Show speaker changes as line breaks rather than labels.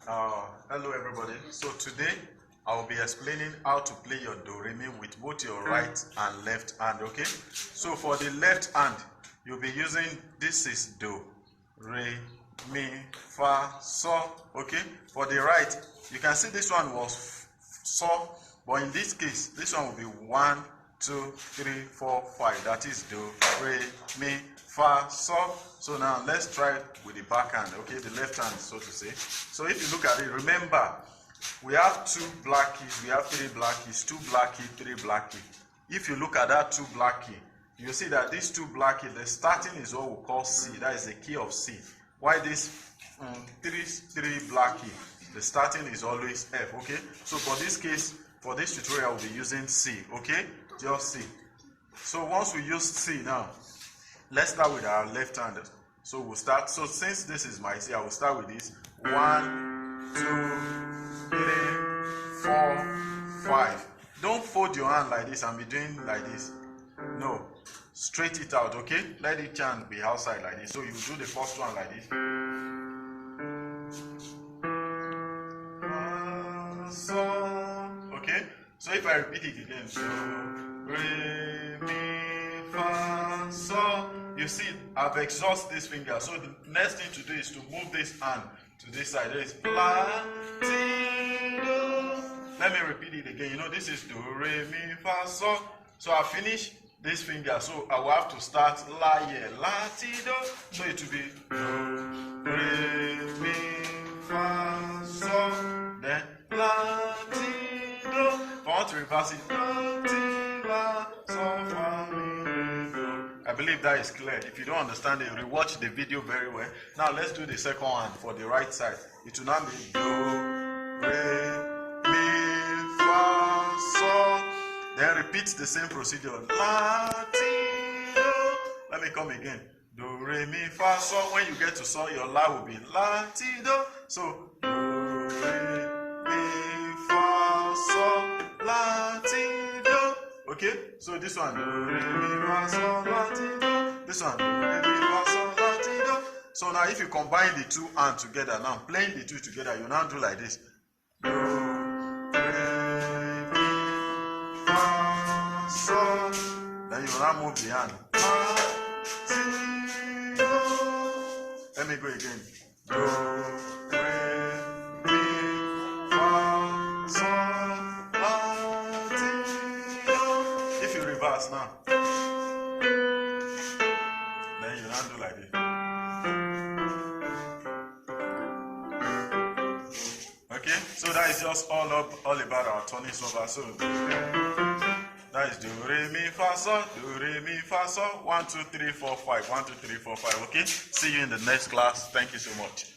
Hello everybody. So today I will be explaining how to play your do re mi with both your right and left hand. Okay, so for the left hand you'll be using, this is do re mi fa so. Okay, for the right you can see this one was so, but in this case this one will be 1 2 3 4 5, that is do re mi fa so. So now let's try it with the back hand, okay, the left hand, so to say. So if you look at it, remember we have 2 black keys, we have 3 black keys, 2 black keys, 3 black keys. If you look at that 2 black key, you see that these 2 black keys, the starting is what we call C, that is the key of C. Why this 3 black key, the starting is always F. Okay, so for this case, for this tutorial we'll be using C. Okay, just C. So once we use C now, let's start with our left hand. So we'll start. So since this is my C, I will start with this. 1 2 3 4 5. Don't fold your hand like this and be doing like this. No, straight it out. Okay, let each hand be outside like this. So you do the first one like this. Okay, so if I repeat it again, so re mi fa so, you see I've exhausted this finger. So the next thing to do is to move this hand to this side. There is pla ti do. Let me repeat it again. You know, this is do re mi fa so. So I finish this finger, so I will have to start la here, la ti do. So it will be do re mi fa so, then la ti do. If I want to reverse it, do ti la so fa mi re do. I believe that is clear. If you don't understand it, rewatch the video very well. Now let's do the second one for the right side. It will now be do re mi fa so. Then repeat the same procedure. La ti do. Let me come again. Do re mi fa so. When you get to so, your la will be la ti do. So do re mi fa so la ti do. Okay. So this one do re mi fa so la ti do. This one do re mi fa so la ti do. So now if you combine the 2 hands together, now playing the 2 together, you now do like this. Do so, then you will now move the hand. Let me go again. Do, re, mi, fa, so, la, ti, do. If you reverse now, then you now do like this. Okay, so that is just all about our Tonic Solfa. So that is do re mi fa so, do re mi fa so, 1 2 3 4 5, 1 2 3 4 5. Okay, see you in the next class. Thank you so much.